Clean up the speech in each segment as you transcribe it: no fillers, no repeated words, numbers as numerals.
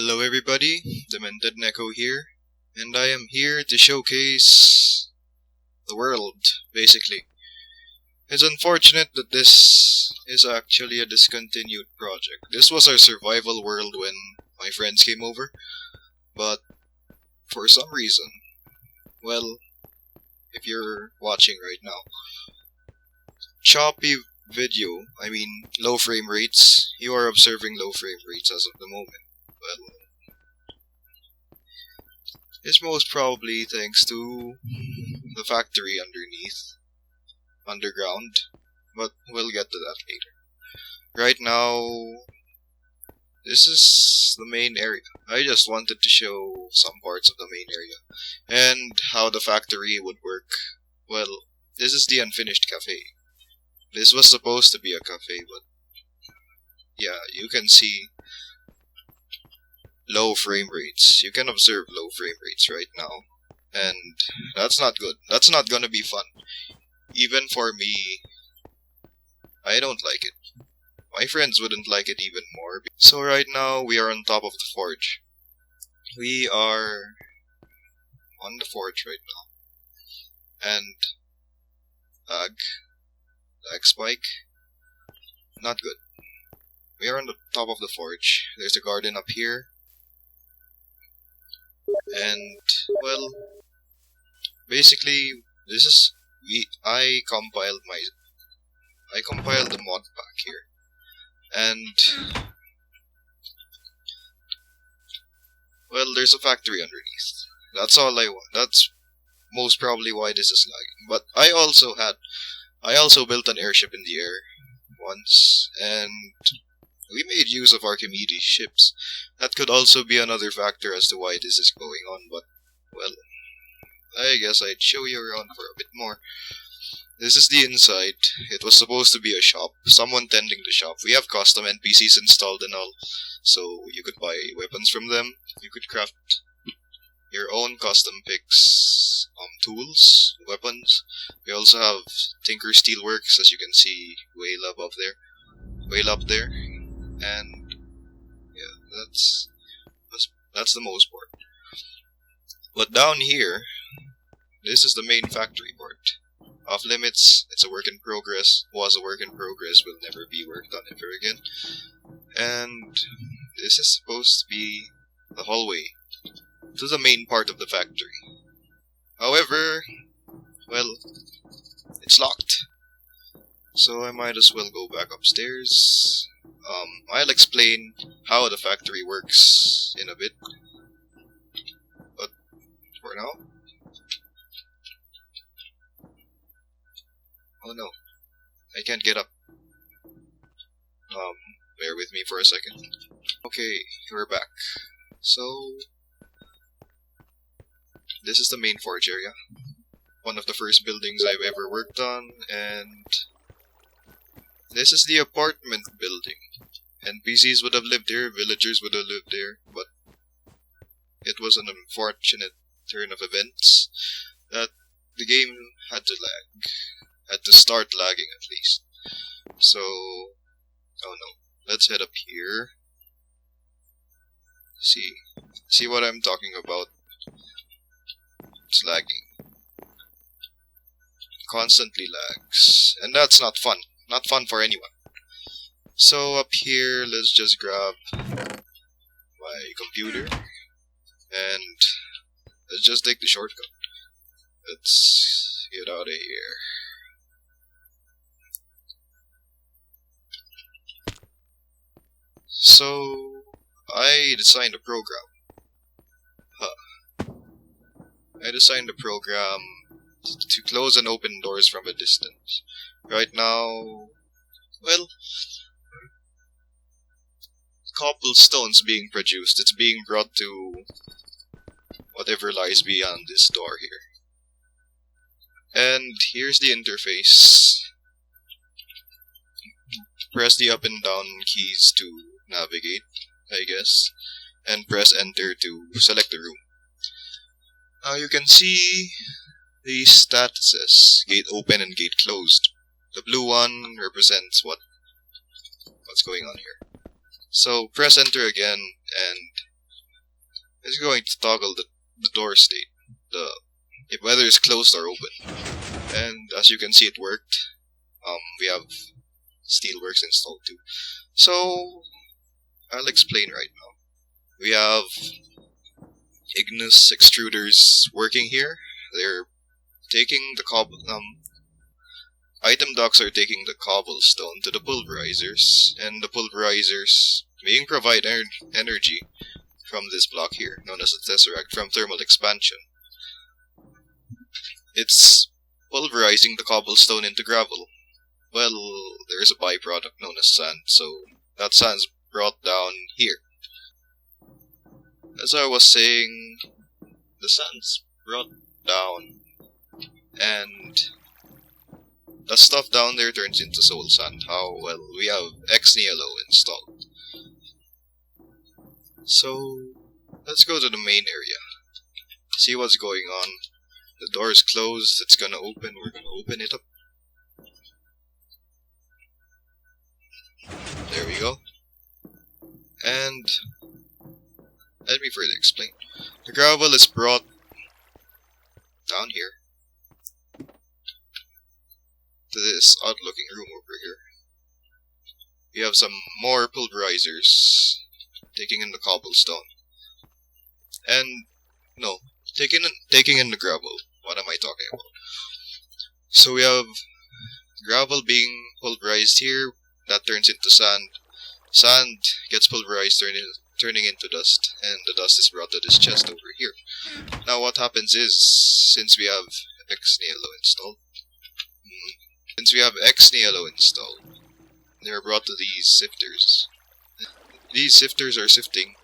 Hello everybody, Demented Neko here, and I am here to showcase the world, basically. It's unfortunate that this is actually a discontinued project. This was our survival world when my friends came over, but for some reason, well, if you're watching right now, choppy video, low frame rates, you are observing low frame rates as of the moment. Well, it's most probably thanks to the factory underground, but we'll get to that later. Right now, this is the main area. I just wanted to show some parts of the main area, and how the factory would work. Well, this is the unfinished cafe. This was supposed to be a cafe, but yeah, you can see low frame rates. You can observe low frame rates right now, and that's not good. That's not gonna be fun. Even for me, I don't like it. My friends wouldn't like it even more. So right now, we are on top of the forge. We are on the forge right now. And lag spike, not good. We are on the top of the forge. There's a garden up here. And, well, basically, this is, I compiled the mod pack here. And, well, there's a factory underneath. That's all I want. That's most probably why this is lagging. But I also built an airship in the air once, and we made use of Archimedes ships. That could also be another factor as to why this is going on, but, well, I guess I'd show you around for a bit more. This is the inside. It was supposed to be a shop. Someone tending the shop. We have custom NPCs installed and all, so you could buy weapons from them. You could craft your own custom picks, tools, weapons. We also have Tinker Steelworks, as you can see way up there. And yeah, that's the most part. But down here, this is the main factory part. Off limits, it's a work in progress, was a work in progress, will never be worked on ever again. And this is supposed to be the hallway to the main part of the factory. However, well, it's locked. So I might as well go back upstairs. I'll explain how the factory works in a bit. But for now, oh no, I can't get up. Bear with me for a second. Okay, we're back. So, this is the main forge area. One of the first buildings I've ever worked on, and this is the apartment building. NPCs would have lived here, villagers would have lived there, but it was an unfortunate turn of events that the game had to start lagging at least. So, oh no, let's head up here. See what I'm talking about. It's lagging. Constantly lags, and that's not fun. Not fun for anyone. So up here, let's just grab my computer, and let's just take the shortcut. Let's get out of here. So, I designed a program. I designed a program to close and open doors from a distance. Right now, well, cobblestone's being produced. It's being brought to whatever lies beyond this door here. And here's the interface. Press the up and down keys to navigate, I guess, and press enter to select the room. Now you can see the statuses, gate open and gate closed. The blue one represents what's going on here. So press enter again, and is going to toggle the door state, whether it's closed or open. And as you can see, it worked. We have Steelworks installed too. So I'll explain right now. We have Ignis extruders working here. They're taking the item docks are taking the cobblestone to the pulverizers, and the pulverizers being provide energy from this block here, known as the tesseract, from thermal expansion. It's pulverizing the cobblestone into gravel. Well, there's a byproduct known as sand, so that sand's brought down here. As I was saying, the sand's brought down, and the stuff down there turns into soul sand. How? Well, we have Ex Nihilo installed. So, let's go to the main area. See what's going on. The door is closed, it's gonna open, we're gonna open it up. There we go. And let me further explain. The gravel is brought down here to this odd looking room over here. We have some more pulverizers taking in the cobblestone. And no, taking in the gravel. What am I talking about? So we have gravel being pulverized here, that turns into sand. Sand gets pulverized, turning into dust, and the dust is brought to this chest over here. Now what happens is, since we have Ex Nihilo installed, they're brought to these sifters. These sifters are sifting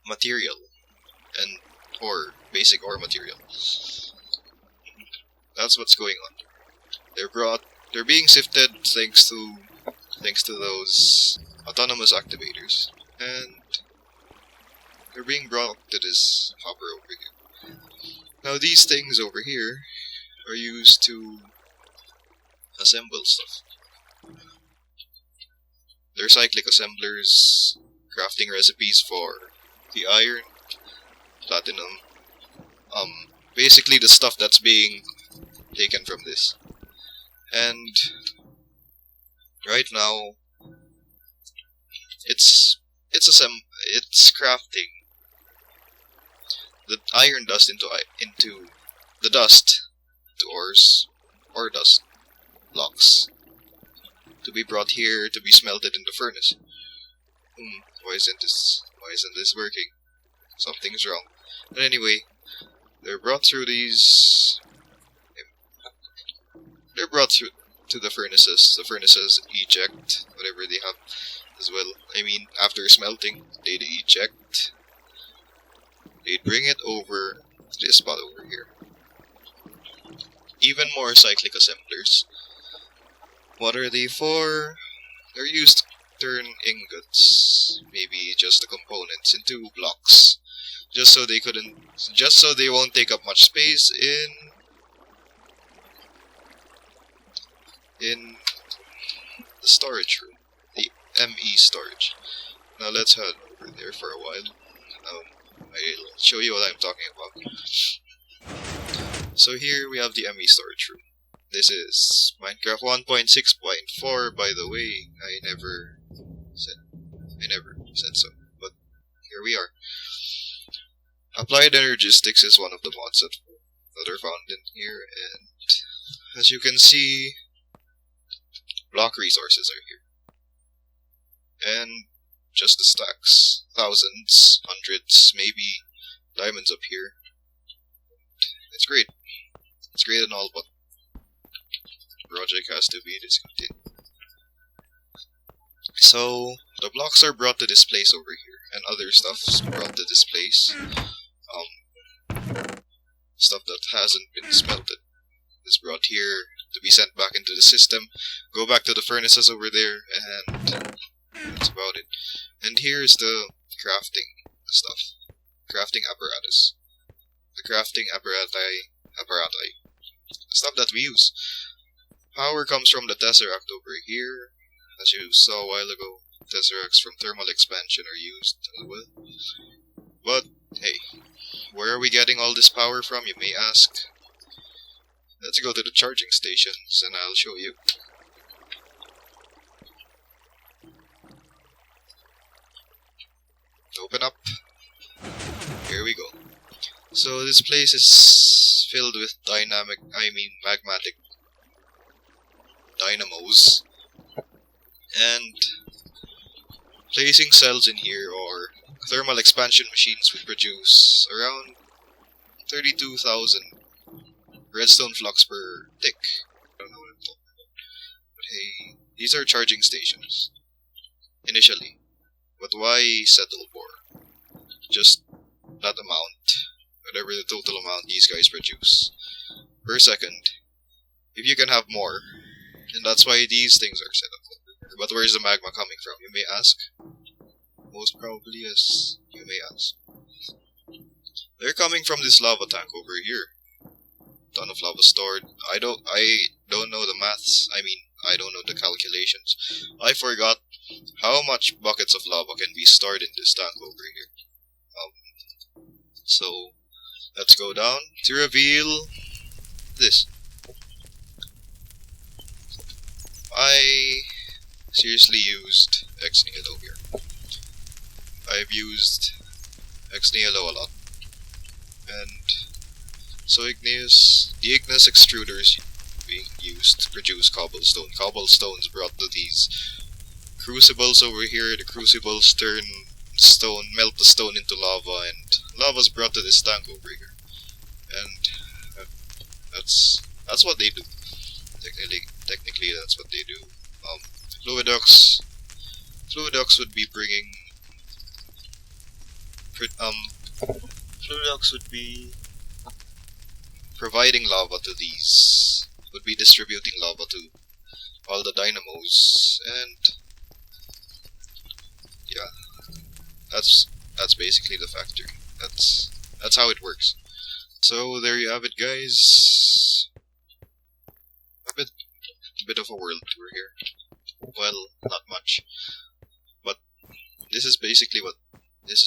material and basic ore material. That's what's going on. They're being sifted thanks to those autonomous activators, and they're being brought to this hopper over here. Now these things over here are used to assemble stuff. They're cyclic assemblers, crafting recipes for the iron, platinum, basically the stuff that's being taken from this. And right now, it's crafting the iron dust into the dust to ores or dust blocks to be brought here to be smelted in the furnace. Why isn't this working? Something's wrong. But anyway, they're brought through to the furnaces. The furnaces eject whatever they have as well. I mean, after smelting, they'd eject. They'd bring it over to this spot over here. Even more cyclic assemblers. What are they for? They're used to turn ingots, maybe just the components, into blocks, just so they won't take up much space in the storage room, the ME storage. Now let's head over there for a while. I'll show you what I'm talking about. So here we have the ME storage room. This is Minecraft 1.6.4, by the way. I never said so, but here we are. Applied Energistics is one of the mods that are found in here, and as you can see, block resources are here. And just the stacks. Thousands, hundreds, maybe diamonds up here. It's great. It's great and all, but the project has to be discontinued. So, the blocks are brought to this place over here, and other stuff's brought to this place. Stuff that hasn't been smelted is brought here to be sent back into the system, go back to the furnaces over there, and that's about it. And here's the crafting stuff. Crafting apparatus. The crafting apparati. Stuff that we use. Power comes from the tesseract over here. As you saw a while ago, tesseracts from thermal expansion are used as well. But where are we getting all this power from, you may ask? Let's go to the charging stations and I'll show you. Open up. Here we go. So this place is filled with magmatic dynamos. And placing cells in here, or thermal expansion machines, would produce around 32,000 redstone flux per tick. I don't know what I'm talking about. But hey, these are charging stations. Initially. But why settle for just that amount? Whatever the total amount these guys produce per second. If you can have more. And that's why these things are set up. But where's the magma coming from, you may ask? Most probably, yes, you may ask. They're coming from this lava tank over here. Ton of lava stored. I don't know the maths. I don't know the calculations. I forgot how much buckets of lava can be stored in this tank over here. So let's go down to reveal this. I seriously used X-Nihilo here. I've used X-Nihilo a lot. And so the igneous extruders being used to produce cobblestone. Cobblestone's brought to these crucibles over here. The crucibles melt the stone into lava, and lava's brought to this tank over here. And that's what they do. Technically that's what they do. Fluidox would be bringing Fluidox would be providing lava to these, would be distributing lava to all the dynamos, and yeah, that's basically the factory. That's how it works. So there you have it, guys. A bit of a world tour here. Well, not much, but this is basically it. This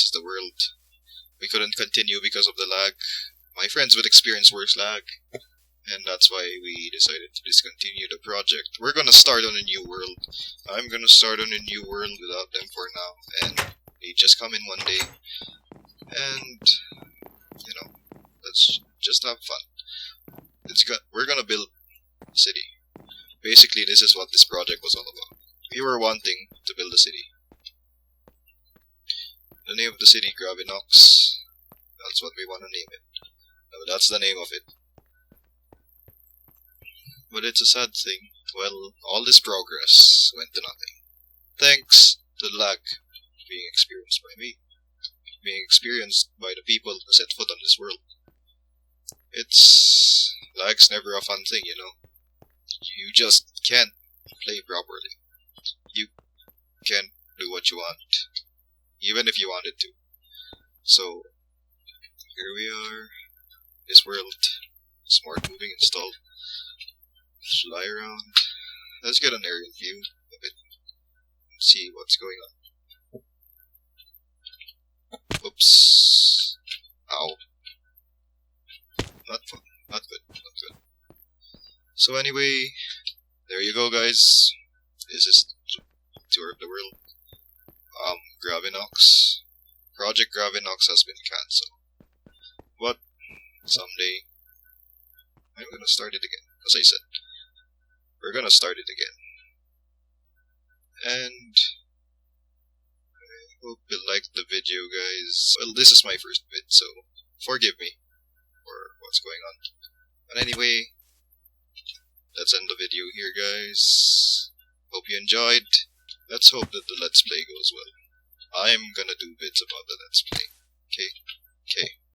is the world. We couldn't continue because of the lag. My friends would experience worse lag, and that's why we decided to discontinue the project. We're gonna start on a new world. I'm gonna start on a new world without them for now, and they just come in one day, and you know, let's just have fun. We're gonna build a city. Basically, this is what this project was all about. We were wanting to build a city. The name of the city, Gravinox. That's what we want to name it. No, that's the name of it. But it's a sad thing. Well, all this progress went to nothing. Thanks to the lag being experienced by me. Being experienced by the people who set foot on this world. Lag's never a fun thing, you know. You just can't play properly. You can't do what you want, even if you wanted to. So, here we are. This world. Smart moving installed. Fly around. Let's get an aerial view of it. And see what's going on. Oops. Ow. Not fun. Not good. Not good. So anyway, there you go, guys. This is the tour of the world. Gravinox. Project Gravinox has been cancelled. But someday I'm gonna start it again. As I said, we're gonna start it again. And I hope you liked the video, guys. Well, this is my first vid, so forgive me for what's going on. But anyway, let's end the video here, guys. Hope you enjoyed. Let's hope that the Let's Play goes well. I'm gonna do bits about the Let's Play. Okay? Okay.